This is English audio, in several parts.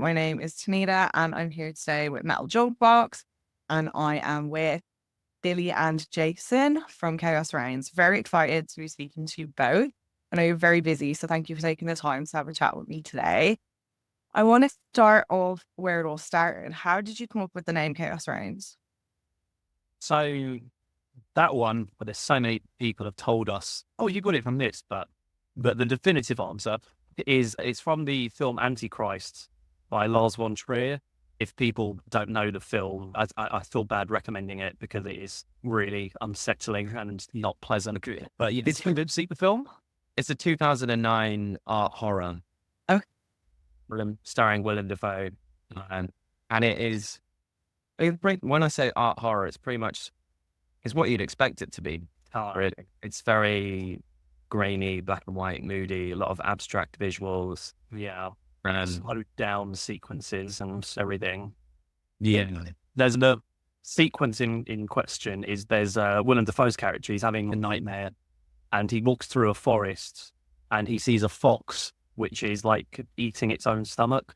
My name is Tanita and I'm here today with Metal Junkbox, and I am with Billy and Jason from Chaos Reigns. Very excited to be speaking to you both. I know you're very busy, so thank you for taking the time to have a chat with me today. I want to start off where it all started. How did you come up with the name Chaos Reigns? So that one, but there's so many people have told us, oh, you got it from this, but the definitive answer is it's from the film Antichrist by Lars von Trier. If people don't know the film, I feel bad recommending it because it is really unsettling and not pleasant. But you did see the film? It's a 2009 art horror. Oh. Starring Willem Dafoe. And it is, when I say art horror, it's pretty much, it's what you'd expect it to be. It's very grainy, black and white, moody, a lot of abstract visuals. Yeah. And Slowed down sequences and everything. yeah, There's the sequence in question is there's Willem Dafoe's character. He's having a nightmare and he walks through a forest and he sees a fox, which is like eating its own stomach.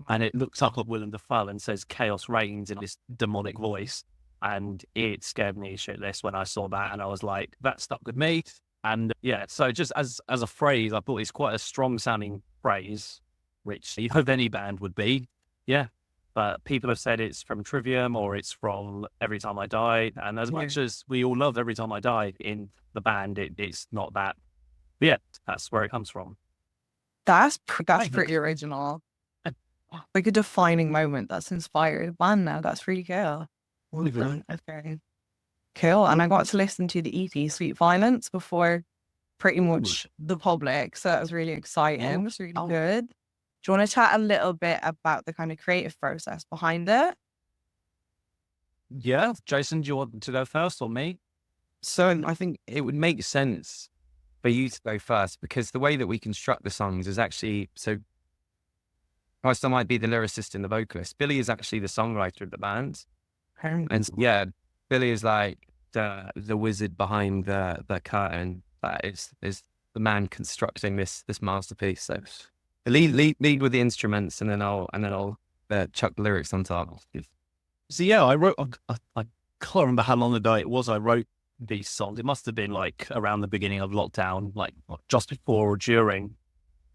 And it looks up at Willem Dafoe and says, "Chaos reigns," in this demonic voice. And it scared me shitless when I saw that. And I was like, that stuck with me. And yeah, so just as a phrase, I thought it's quite a strong sounding phrase, which you hope any band would be. Yeah. But people have said it's from Trivium or it's from Every Time I Die. And as much as we all love Every Time I Die in the band, it's not that. But yeah, that's where it comes from. That's pretty original. Like a defining moment that's inspired the band now. That's really cool. That's very cool. And I got to listen to the EP Sweet Violence before pretty much the public. So that was really exciting. It was really good. Do you want to chat a little bit about the kind of creative process behind it? Yeah. Jason, do you want to go first or me? so I think it would make sense for you to go first because the way that we construct the songs is actually, so whilst I might be the lyricist and the vocalist, Billy is actually the songwriter of the band. And yeah, Billy is like the wizard behind the curtain. That is the man constructing this masterpiece. So lead with the instruments, and then I'll chuck the lyrics on top. So yeah, I wrote. I can't remember how long ago it was. I wrote these songs. It must have been like around the beginning of lockdown, like just before or during.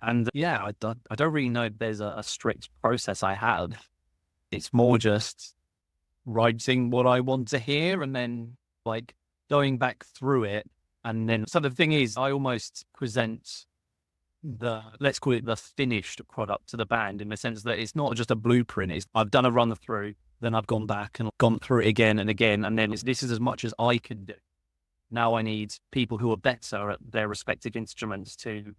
And yeah, I don't really know if there's a strict process I have. It's more just writing what I want to hear and then like going back through it. And then, so the thing is, I almost present let's call it the finished product to the band in the sense that it's not just a blueprint. I've done a run through, then I've gone back and gone through it again and again. And then this is as much as I can do. Now I need people who are better at their respective instruments to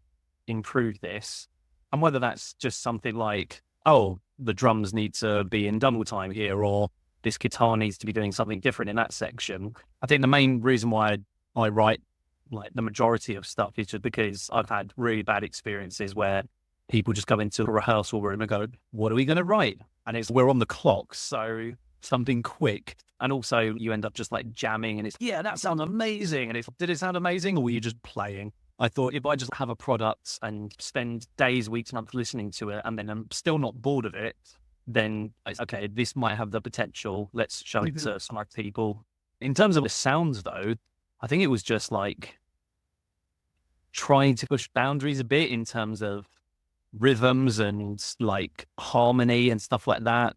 improve this. And whether that's just something like, oh, the drums need to be in double time here, or this guitar needs to be doing something different in that section. I think the main reason why I write like the majority of stuff is just because I've had really bad experiences where people just come into a rehearsal room and go, what are we going to write? And we're on the clock, so something quick. And also you end up just like jamming and it's, yeah, that sounds amazing. And did it sound amazing, or were you just playing? I thought if I just have a product and spend days, weeks, months listening to it, and then I'm still not bored of it, then okay, this might have the potential. Let's show it to some people. In terms of the sounds though, I think it was just like trying to push boundaries a bit in terms of rhythms and like harmony and stuff like that.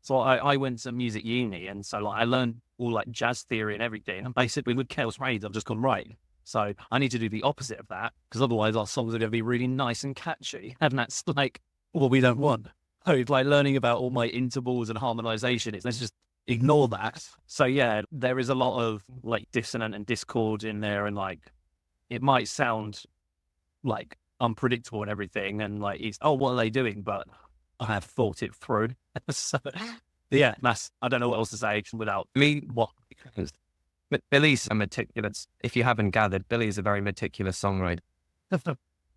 So I went to music uni, and so like I learned all like jazz theory and everything. And basically with Chaos Reigns, I've just gone, right, so I need to do the opposite of that, because otherwise our songs are going to be really nice and catchy. And that's like what we don't want. So it's like learning about all my intervals and harmonization. Let's just ignore that. So yeah, there is a lot of like dissonant and discord in there, and like it might sound like unpredictable and everything, and like it's, oh, what are they doing? But I have thought it through. So yeah, I don't know what else to say without what. But Billy's a meticulous, if you haven't gathered, Billy is a very meticulous songwriter.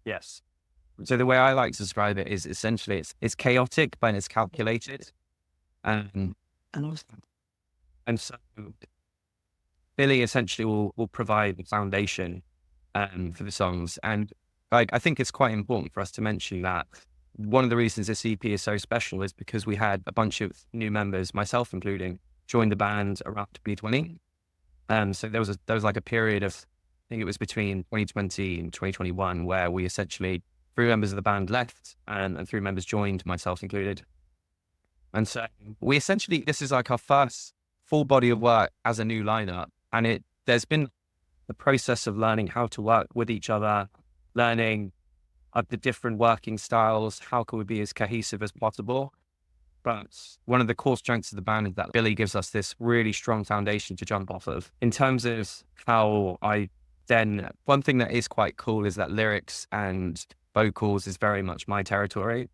Yes. So the way I like to describe it is essentially it's chaotic, but it's calculated. And so Billy essentially will provide the foundation for the songs. And like, I think it's quite important for us to mention that one of the reasons this EP is so special is because we had a bunch of new members, myself including, join the band around 2020. So there was like a period of, I think it was between 2020 and 2021, where we essentially, 3 members of the band left and 3 members joined, myself included. And so we essentially, this is like our first full body of work as a new lineup. And there's been the process of learning how to work with each other, learning the different working styles, how can we be as cohesive as possible. But one of the core strengths of the band is that Billy gives us this really strong foundation to jump off of. In terms of how one thing that is quite cool is that lyrics and vocals is very much my territory.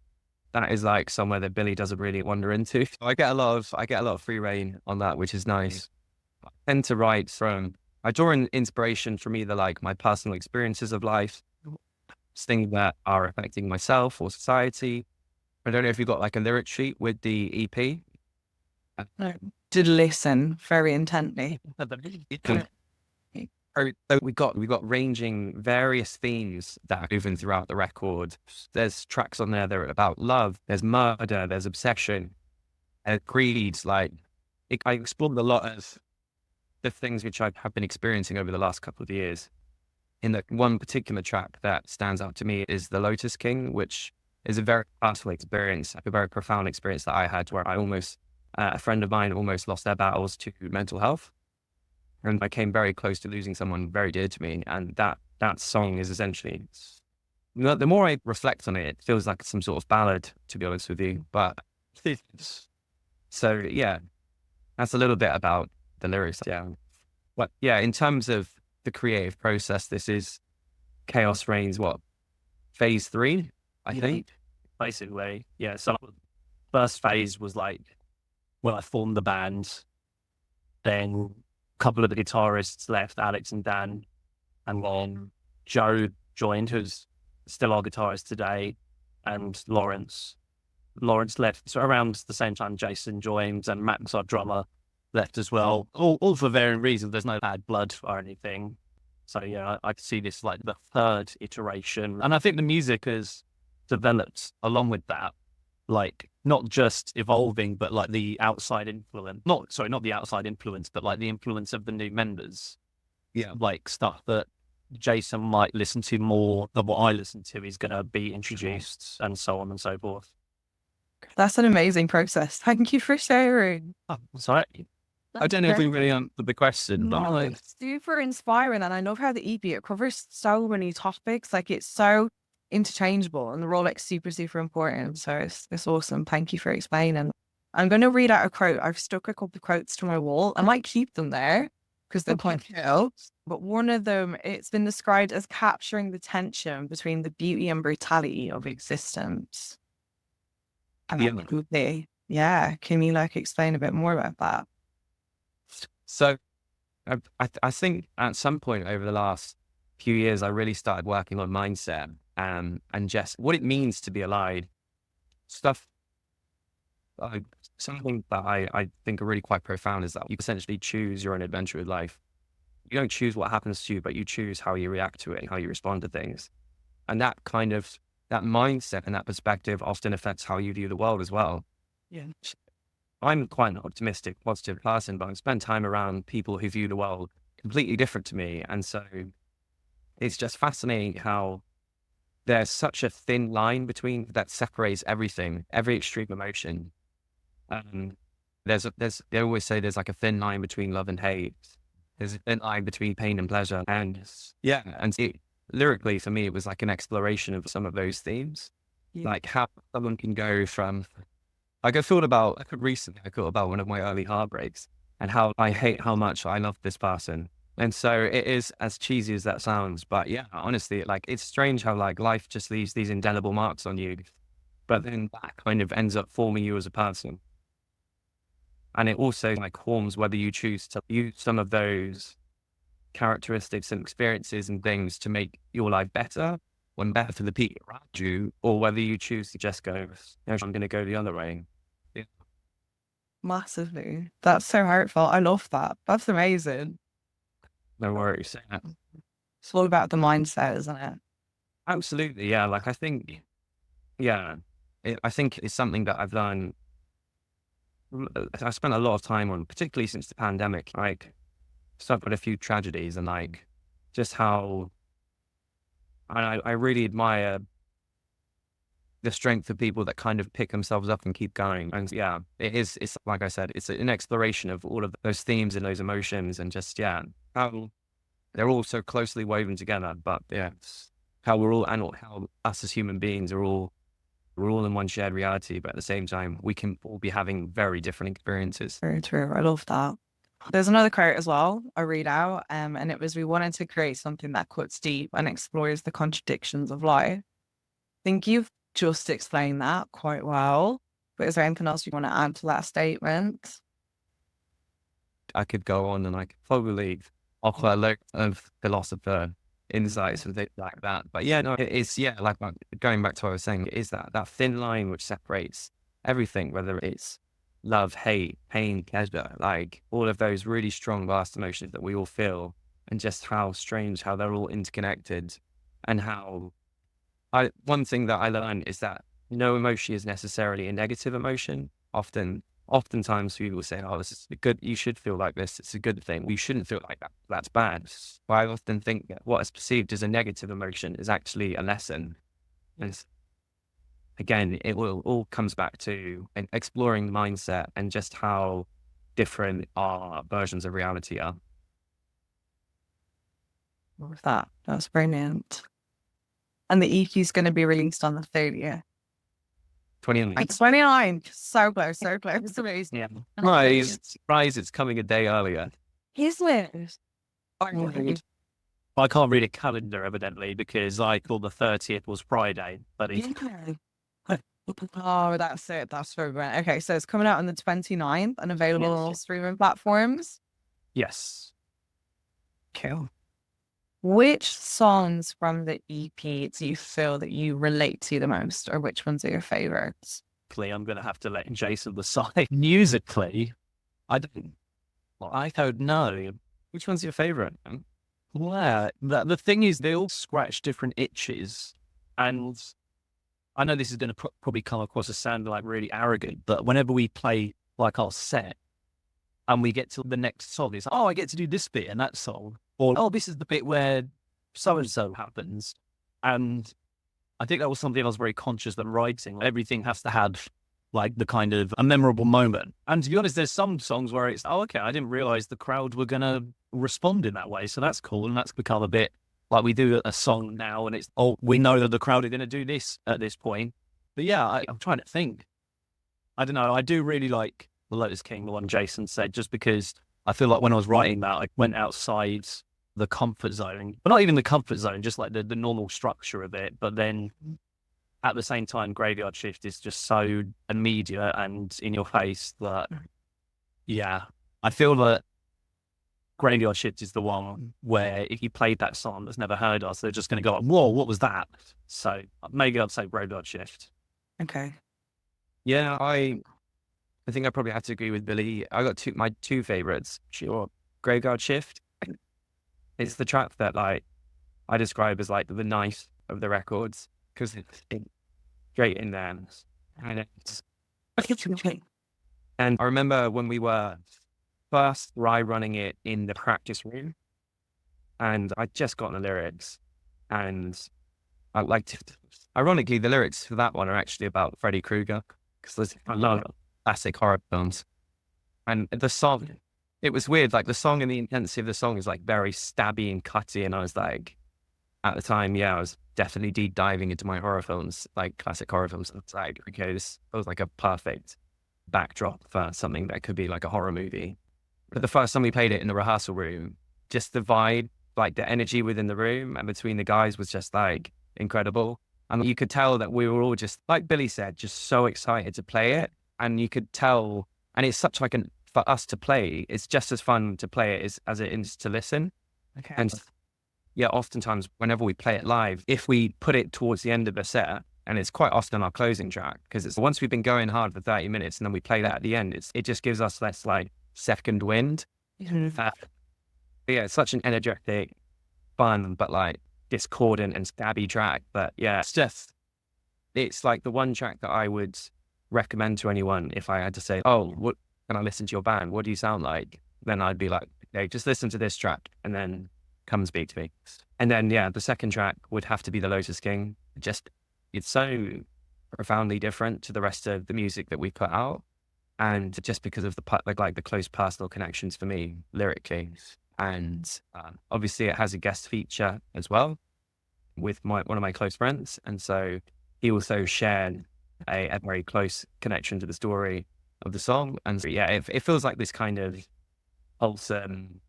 That is like somewhere that Billy doesn't really wander into. I get a lot of free reign on that, which is nice. I tend to I draw inspiration from either like my personal experiences of life, things that are affecting myself or society. I don't know if you've got like a lyric sheet with the EP. No, to listen very intently. So we got ranging various themes that are moving throughout the record. There's tracks on there that are about love, there's murder, there's obsession, greed. Like I explored a lot of the things which I have been experiencing over the last couple of years. In the one particular track that stands out to me is The Lotus King, which is a very personal experience, a very profound experience that I had, where a friend of mine almost lost their battles to mental health. And I came very close to losing someone very dear to me. And that song is essentially, the more I reflect on it, it feels like some sort of ballad, to be honest with you. But so yeah, that's a little bit about the lyrics. Yeah. But yeah, in terms of the creative process, this is Chaos Reigns, phase 3, I think? Basically, yeah. So first phase was like when I formed the band, then a couple of the guitarists left, Alex and Dan, and then Joe joined, who's still our guitarist today, and Lawrence left. So around the same time Jason joined, and Max, our drummer, left as well. All for varying reasons. There's no bad blood or anything. So yeah, I see this like the 3rd iteration, and I think the music has developed along with that, like not just evolving, but like the outside influence. Not the outside influence, but like the influence of the new members. Yeah, like stuff that Jason might listen to more than what I listen to is going to be introduced, and so on and so forth. That's an amazing process. Thank you for sharing. Oh, sorry. I don't know if we really answered the question. No, it's super inspiring, and I love how the EP, it covers so many topics. Like, it's so interchangeable, and they're all like super, super important. So it's awesome. Thank you for explaining. I'm going to read out a quote. I've stuck a couple of quotes to my wall. I might keep them there because they're quite cool. But one of them, it's been described as capturing the tension between the beauty and brutality of existence. And yeah, can you like explain a bit more about that? So I think at some point over the last few years, I really started working on mindset and just what it means to be alive. Something that I think are really quite profound is that you essentially choose your own adventure with life. You don't choose what happens to you, but you choose how you react to it, how you respond to things. And that mindset and that perspective often affects how you view the world as well. Yeah. I'm quite an optimistic, positive person, but I've spent time around people who view the world completely different to me. And so it's just fascinating how there's such a thin line that separates everything, every extreme emotion. They always say there's like a thin line between love and hate. There's a thin line between pain and pleasure. And yeah, lyrically for me, it was like an exploration of some of those themes. Yeah. Like how someone can go from, I thought about one of my early heartbreaks and how I hate how much I love this person. And so it is as cheesy as that sounds, but yeah, honestly, like it's strange how like life just leaves these indelible marks on you, but then that kind of ends up forming you as a person. And it also like forms whether you choose to use some of those characteristics and experiences and things to make your life better, when better for the people around you, or whether you choose to just go, I'm going to go the other way. Yeah. Massively. That's so heartfelt. I love that. That's amazing. No worries. It's all about the mindset, isn't it? Absolutely. Yeah. Like I think, yeah, I think it's something that I've learned. I spent a lot of time on, particularly since the pandemic. Like, suffered a few tragedies, and like just how I really admire the strength of people that kind of pick themselves up and keep going. And yeah, it's like I said, it's an exploration of all of those themes and those emotions, and just, yeah, how they're all so closely woven together. But yeah, it's how we're all, and how us as human beings are all, we're all in one shared reality, but at the same time, we can all be having very different experiences. Very true. I love that. There's another quote as well I read out, and it was, "We wanted to create something that cuts deep and explores the contradictions of life." I think you've just explained that quite well. But is there anything else you want to add to that statement? I could go on and I could probably offer a lot of philosopher insights and things like that. But yeah, no, it is, yeah, like going back to what I was saying, it is that thin line which separates everything, whether it's love, hate, pain, pleasure, like all of those really strong, vast emotions that we all feel, and just how strange how they're all interconnected, and how one thing that I learned is that no emotion is necessarily a negative emotion. Oftentimes people will say, "Oh, this is good. You should feel like this. It's a good thing. You shouldn't feel like that. That's bad." But I often think that what is perceived as a negative emotion is actually a lesson. And again, it all comes back to exploring the mindset and just how different our versions of reality are. Love that. That's brilliant. And the EP is going to be released on the 30th. 29. 29. So close, so close. It's amazing. Yeah. Surprise, it's coming a day earlier. Isn't it? I can't read a calendar, evidently, because I thought the 30th was Friday. But it's Oh, that's it. That's so great. Okay, so it's coming out on the 29th and available on all streaming platforms. yes. Cool. Which songs from the EP do you feel that you relate to the most, or which ones are your favorites? I'm going to have to let Jason decide. Musically, I don't know. Which one's your favorite? Well, the thing is, they all scratch different itches. And I know this is going to probably come across as sounding like really arrogant, but whenever we play like our set and we get to the next song, it's like, oh, I get to do this bit in that song. Or, oh, this is the bit where so-and-so happens. And I think that was something I was very conscious that writing, everything has to have like the kind of a memorable moment. And to be honest, there's some songs where it's, oh, okay, I didn't realize the crowd were going to respond in that way. So that's cool. And that's become a bit like we do a song now and it's, oh, we know that the crowd are going to do this at this point. But yeah, I'm trying to think. I don't know. I do really like The Lotus King, the one Jason said, just because I feel like when I was writing that, I went outside the comfort zone, but not even the comfort zone, just like the normal structure of it. But then at the same time, Graveyard Shift is just so immediate and in your face that, yeah, I feel that Graveyard Shift is the one where if you played that song that's never heard us, they're just going to go, whoa, what was that? So maybe I'd say Graveyard Shift. Okay. Yeah, I think I probably have to agree with Billy. I got my two favorites. Sure. Graveyard Shift. It's the track that like I describe as like the knife of the records, because it's straight in there. And I remember when we were first running it in the practice room, and I'd just gotten the lyrics, and I liked it. Ironically, the lyrics for that one are actually about Freddy Krueger, because I love classic horror films. And the song, it was weird, like the song and the intensity of the song is like very stabby and cutty, and I was like, at the time, yeah, I was definitely deep diving into my horror films, like classic horror films. It's like, okay, this was like a perfect backdrop for something that could be like a horror movie. But the first time we played it in the rehearsal room, just the vibe, like the energy within the room and between the guys was just like incredible. And you could tell that we were all just, like Billy said, just so excited to play it. And you could tell, and it's such like for us to play, it's just as fun to play it as it is to listen. Okay. And yeah, oftentimes whenever we play it live, if we put it towards the end of a set, and it's quite often our closing track, because it's once we've been going hard for 30 minutes and then we play that at the end, it just gives us less like second wind. Yeah, it's such an energetic, fun, but like discordant and stabby track. But yeah, it's just it's like the one track that I would recommend to anyone if I had to say, oh, what can I listen to your band? What do you sound like? Then I'd be like, okay, just listen to this track and then come and speak to me. And then, yeah, the second track would have to be The Lotus King. Just, it's so profoundly different to the rest of the music that we put out. And just because of the close personal connections for me lyrically. And obviously it has a guest feature as well with one of my close friends. And so he also shared a very close connection to the story of the song. And so, yeah, it feels like this kind of wholesome,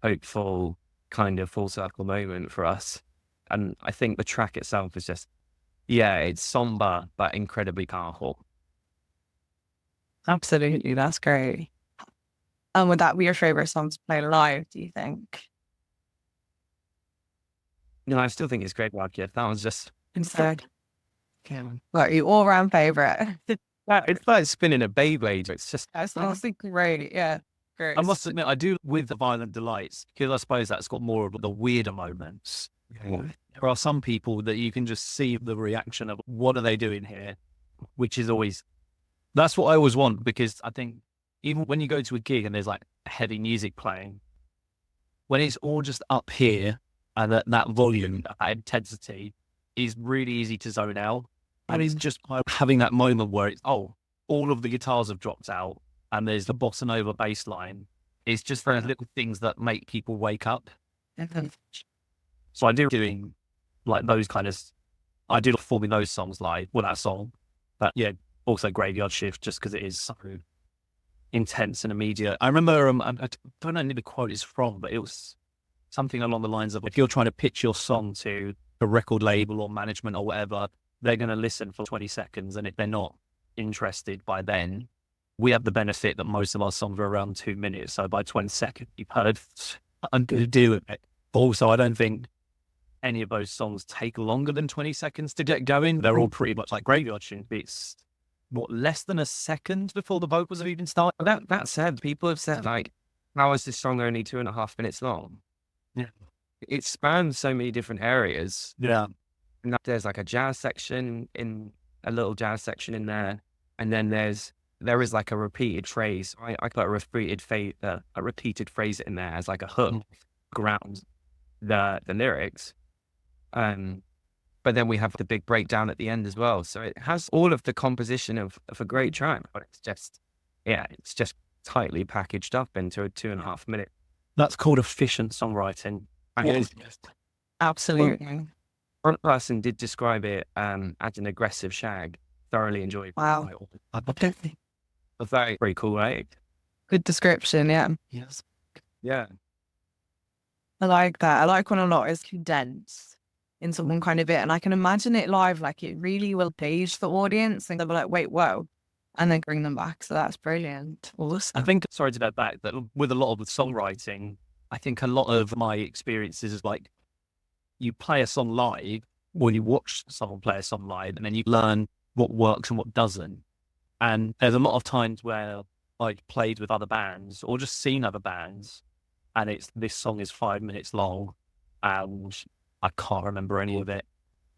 hopeful kind of full circle moment for us. And I think the track itself is just, yeah, it's somber, but incredibly powerful. Absolutely. That's great. And would that be your favorite song to play live, do you think? No, I still think it's great work. Yeah, that was just, Instead. What, your all-round favorite? it's like spinning a Beyblade. It's just, That's honestly great. Yeah. Great. I must admit, I do with the Violent Delights, because I suppose that's got more of the weirder moments. There are some people that you can just see the reaction of what are they doing here, which is always, that's what I always want, because I think even when you go to a gig and there's like heavy music playing, when it's all just up here and that volume, that intensity is really easy to zone out. And it's just having that moment where it's, oh, all of the guitars have dropped out and there's the bossa nova bass line. It's just those little things that make people wake up. So I do doing like those kind of, I do performing those songs live, well, that song. But yeah, also Graveyard Shift, just because it is so intense and immediate. I remember, I don't know who the quote is from, but it was something along the lines of, if you're trying to pitch your song to a record label or management or whatever, they're going to listen for 20 seconds. And if they're not interested by then, we have the benefit that most of our songs are around 2 minutes. So by 20 seconds, you've heard, I'm going to do it. But also, I don't think any of those songs take longer than 20 seconds to get going. They're all pretty much like Graveyard Shift. It's what, less than a second before the vocals have even started. that said, people have said, like, how is this song only 2.5 minutes long? Yeah. It spans so many different areas. Yeah. And there's like a jazz section a little jazz section in there. And then there is like a repeated phrase. I put a repeated phrase in there as like a hook around the lyrics. But then we have the big breakdown at the end as well. So it has all of the composition of a great track, but it's just tightly packaged up into a 2.5 minute. That's called efficient songwriting. Absolutely. One person did describe it as an aggressive shag. Thoroughly enjoyed. Wow. A very, very cool, right? Good description. Yeah. Yes. Yeah. I like that. I like when a lot is condensed into one kind of bit. And I can imagine it live, like it really will engage the audience and they'll be like, wait, whoa. And then bring them back. So that's brilliant. Awesome. I think, sorry to go back, that with a lot of the songwriting, I think a lot of my experiences is like, you play a song live, or you watch someone play a song live, and then you learn what works and what doesn't. And there's a lot of times where I've played with other bands or just seen other bands, and this song is 5 minutes long, and I can't remember any of it.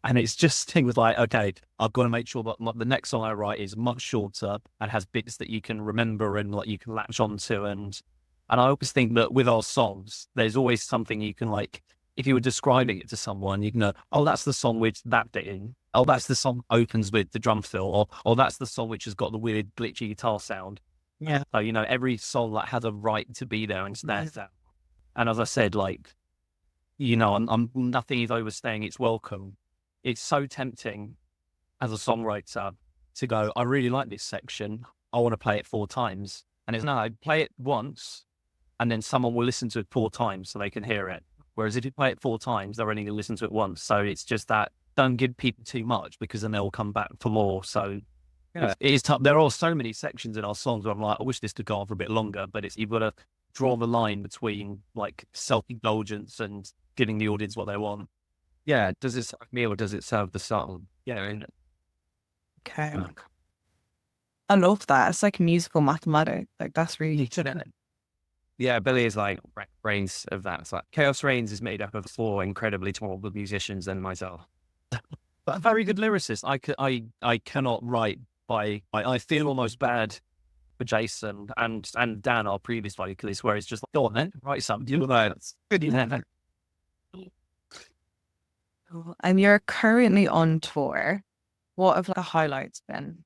And it's just things like, okay, I've got to make sure that the next song I write is much shorter and has bits that you can remember and like you can latch onto. And I always think that with our songs, there's always something you can like, if you were describing it to someone, you can know, oh, that's the song with that bit in. Oh, that's the song opens with the drum fill, or that's the song which has got the weird glitchy guitar sound. Yeah. So, every song like has a right to be there and stand out. And as I said, like, I'm nothing is overstaying its welcome. It's so tempting as a songwriter to go, I really like this section. I want to play it 4 times. And it's no, play it once and then someone will listen to it 4 times so they can hear it. Whereas if you play it 4 times, they're only going to listen to it once. So it's just that, don't give people too much because then they'll come back for more. So it is tough. There are so many sections in our songs where I'm like, I wish this could go on for a bit longer, but you've got to draw the line between like self-indulgence and giving the audience what they want. Yeah. Does it serve me or does it serve the song? Yeah. Okay. I love that. It's like musical mathematics. Like that's really Yeah, Billy is like brains of that. It's like Chaos Reigns is made up of 4 incredibly talented musicians and myself. but a very good lyricist. I cannot write I feel almost bad for Jason and Dan, our previous vocalist, where it's just like, go on then, write something. You know, it's good. You know. Cool. And you're currently on tour. What have the highlights been?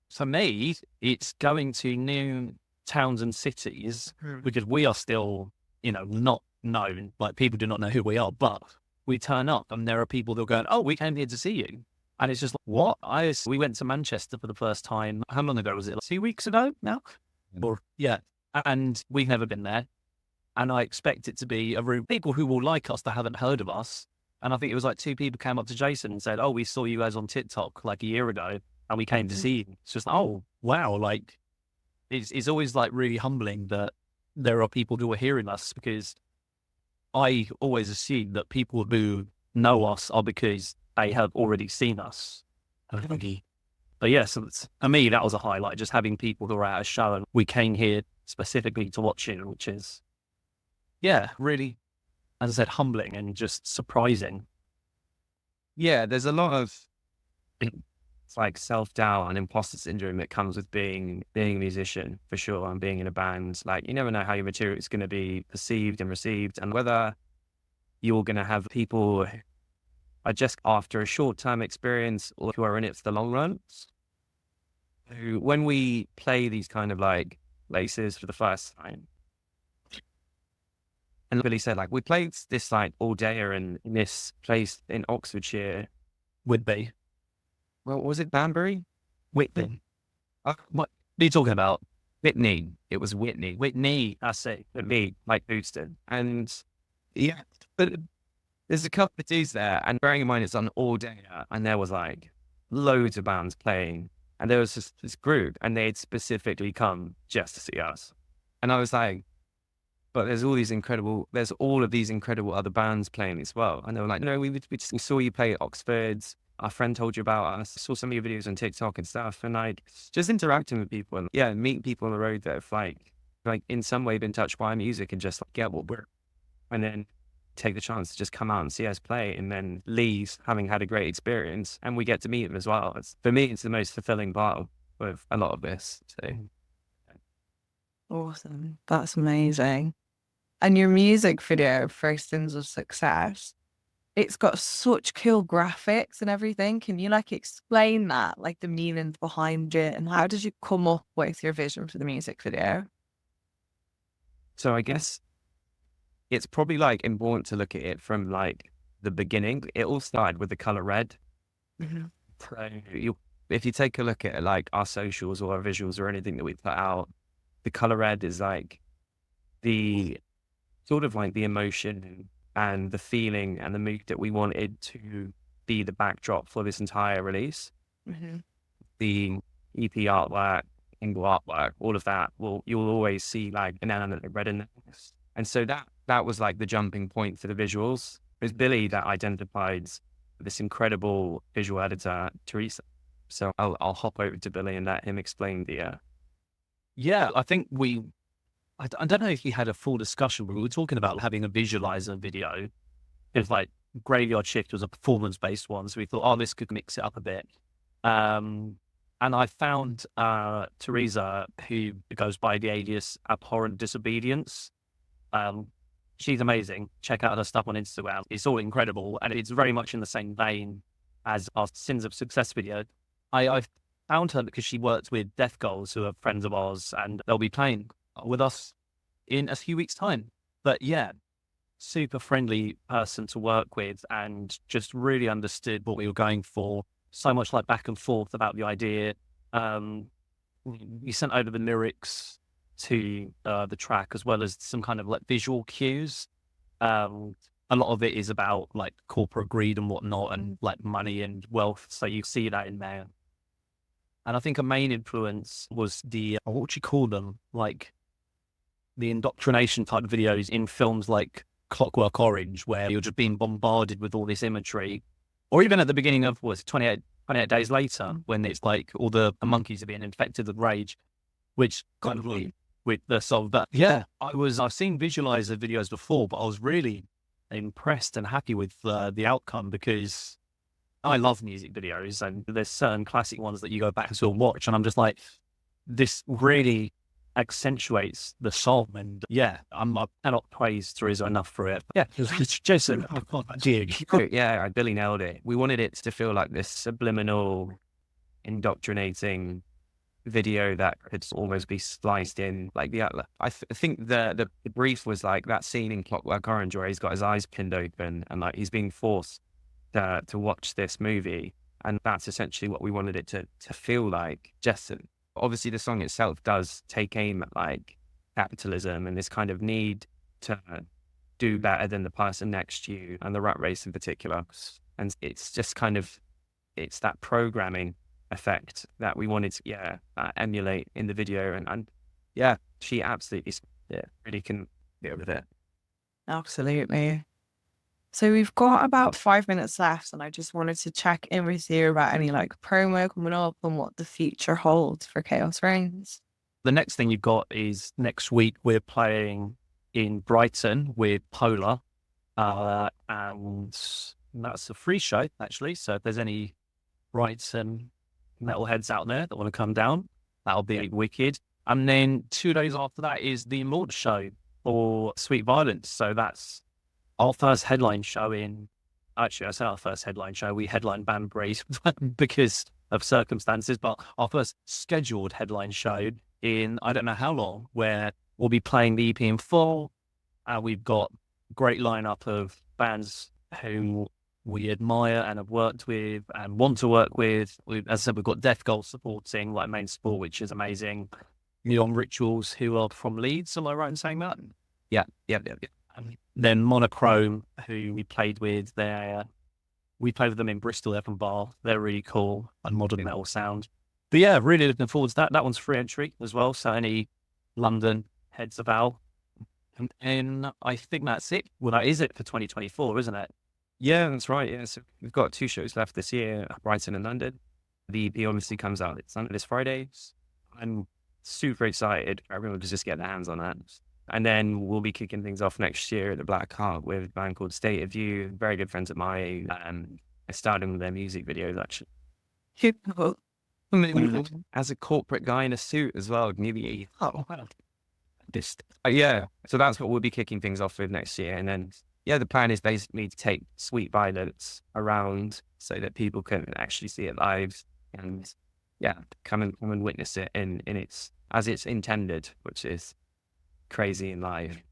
For me, it's going to new towns and cities because we are still, not known. Like, people do not know who we are, but we turn up and there are people that are going, oh, we came here to see you. And it's just like, what? We went to Manchester for the first time. How long ago was it? Like 2 weeks ago now? Or yeah. And we've never been there. And I expect it to be a room of people who will like us that haven't heard of us. And I think it was like 2 people came up to Jason and said, oh, we saw you guys on TikTok like a year ago and we came to see you. It's just like, oh, wow. Like, it's always like really humbling that there are people who are hearing us, because I always assume that people who know us are because they have already seen us. But yeah, so for me, that was a highlight, just having people who are at a show and we came here specifically to watch it, which is, yeah, really, as I said, humbling and just surprising. Yeah, there's a lot of it's like self-doubt and imposter syndrome that comes with being a musician, for sure, and being in a band. Like, you never know how your material is going to be perceived and received, and whether you're going to have people who are just after a short-term experience or who are in it for the long run. So when we play these kind of like places for the first time, and Billy said, like, we played this like all dayer in this place in Oxfordshire. Whitby. Well, was it Banbury? Whitby. What What are you talking about? Whitney? It was Whitney. Whitney, I see. Whitney, like Houston. And yeah, but there's a couple of dudes there, and bearing in mind it's on all day, and there was like loads of bands playing, and there was this group, and they'd specifically come just to see us. And I was like, but there's all of these incredible other bands playing as well. And they were like, no, we saw you play at Oxford. Our friend told you about us. Saw some of your videos on TikTok and stuff. And like, just interacting with people and yeah, meeting people on the road that have like in some way been touched by our music and just like get what we're, and then take the chance to just come out and see us play and then leave having had a great experience. And we get to meet them as well. For me, it's the most fulfilling part of a lot of this. So. Awesome. That's amazing. And your music video, First Sins of Success, it's got such cool graphics and everything. Can you like explain that, like the meanings behind it, and how did you come up with your vision for the music video? So I guess it's probably like important to look at it from like the beginning. It all started with the color red. Mm-hmm. So if you take a look at like our socials or our visuals or anything that we put out, the color red is like the sort of like the emotion and the feeling and the mood that we wanted to be the backdrop for this entire release. Mm-hmm. The EP artwork, single artwork, all of that, you'll always see like an element of red in there. And so that was like the jumping point for the visuals. It was Billy that identified this incredible visual editor, Teresa. So I'll hop over to Billy and let him explain the... Yeah, I think I don't know if we had a full discussion, but we were talking about having a visualizer video. It's like Graveyard Shift was a performance-based one, so we thought, oh, this could mix it up a bit. And I found Teresa, who goes by the alias Abhorrent Disobedience. She's amazing. Check out her stuff on Instagram. It's all incredible, and it's very much in the same vein as our Sins of Success video. I found her because she worked with Death Goals, who are friends of ours, and they'll be playing with us in a few weeks' time. But yeah, super friendly person to work with and just really understood what we were going for. So much like back and forth about the idea. We sent over the lyrics to the track as well as some kind of like visual cues. A lot of it is about like corporate greed and whatnot and like money and wealth. So you see that in there. And I think a main influence was the, what would you call them? Like the indoctrination type videos in films like Clockwork Orange, where you're just being bombarded with all this imagery. Or even at the beginning of 28 Days Later, when it's like all the monkeys are being infected with rage, which kind of like with the song. But yeah, I've seen visualizer videos before, but I was really impressed and happy with the outcome, because I love music videos, and there's certain classic ones that you go back to and watch, and I'm just like, this really accentuates the song. And yeah, I cannot praise Teresa enough for it. Yeah, it's Jason. Oh God, Yeah, Billy nailed it. We wanted it to feel like this subliminal, indoctrinating video that could almost be spliced in. Like I think the brief was like that scene in Clockwork Orange where he's got his eyes pinned open and like he's being forced to watch this movie, and that's essentially what we wanted it to feel like. Just obviously the song itself does take aim at like capitalism and this kind of need to do better than the person next to you, and the rat race in particular. And it's just kind of, it's that programming effect that we wanted to emulate in the video. And yeah, she absolutely really can get with it. Absolutely. So we've got about 5 minutes left, and I just wanted to check in with you about any like promo coming up and what the future holds for Chaos Reigns. The next thing you've got is next week we're playing in Brighton with Polar, and that's a free show actually. So if there's any Brighton metalheads out there that want to come down, that'll be wicked. And then 2 days after that is the launch show for Sweet Violence. So that's our first headline show I say our first headline show. We headlined Banbury because of circumstances, but our first scheduled headline show in I don't know how long, where we'll be playing the EP in full. We've got a great lineup of bands who we admire and have worked with and want to work with. As I said, we've got Death Goal supporting like main support, which is amazing. Neon Rituals, who are from Leeds, am I right in saying that? Yeah. Then Monochrome, who we played with we played with them in Bristol, Edinburgh. They're really cool and modern metal sound. But yeah, really looking forward to that. That one's free entry as well. So any London heads about. And I think that's it. Well, that is it for 2024, isn't it? Yeah, that's right. Yeah, so we've got 2 shows left this year, Brighton and London. The EP obviously comes out this Friday. I'm super excited for everyone to just get their hands on that. And then we'll be kicking things off next year at the Black Heart with a band called State of View. Very good friends of mine. I started with their music videos actually. As a corporate guy in a suit as well, maybe. Oh, wow. Yeah, so that's what we'll be kicking things off with next year. And then, yeah, the plan is basically to take Sweet Violence around so that people can actually see it live and, yeah, come and witness it in its as it's intended, which is crazy and live.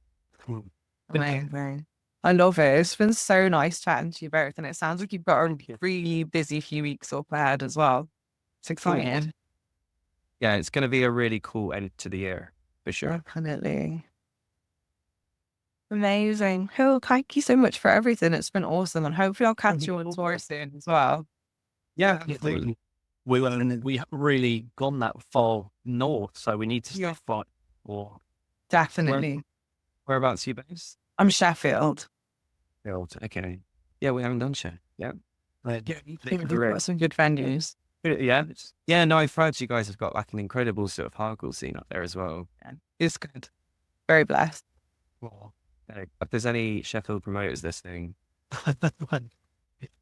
Amazing. I love it. It's been so nice chatting to you both, and it sounds like you've got a really busy few weeks up ahead as well. It's exciting. Yeah, it's going to be a really cool end to the year, for sure. Definitely. Amazing. Cool. Thank you so much for everything. It's been awesome, and hopefully I'll catch you on tour soon as well. Yeah, we haven't really gone that far north, so we need to step out. Or Definitely. whereabouts are you based? I'm Sheffield. Okay. Yeah, we haven't done show. Yeah. We've got some good venues. Yeah, no, I've heard you guys have got like an incredible sort of hardcore scene up there as well. It's good. Very blessed. Well, if there's any Sheffield promoters listening,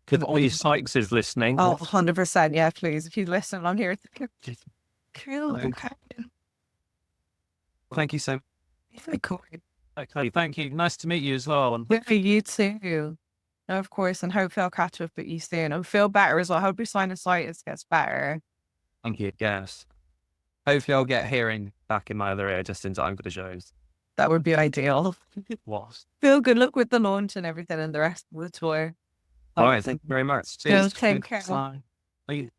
Could all your Sykes is listening. Oh, 100%. Yeah, please. If you listen, I'm here. Cool. Okay. thank you so much. Very cool. Okay, thank you. Nice to meet you as well. And For you too. No, of course. And hopefully I'll catch up with you soon and feel better as well. I hope your sinusitis gets better. Thank you. Yes. Hopefully I'll get hearing back in my other ear just in time for the shows. That would be ideal. was. Feel good luck with the launch and everything and the rest of the tour. All right. Thank you very much. Cheers. Take care. Bye.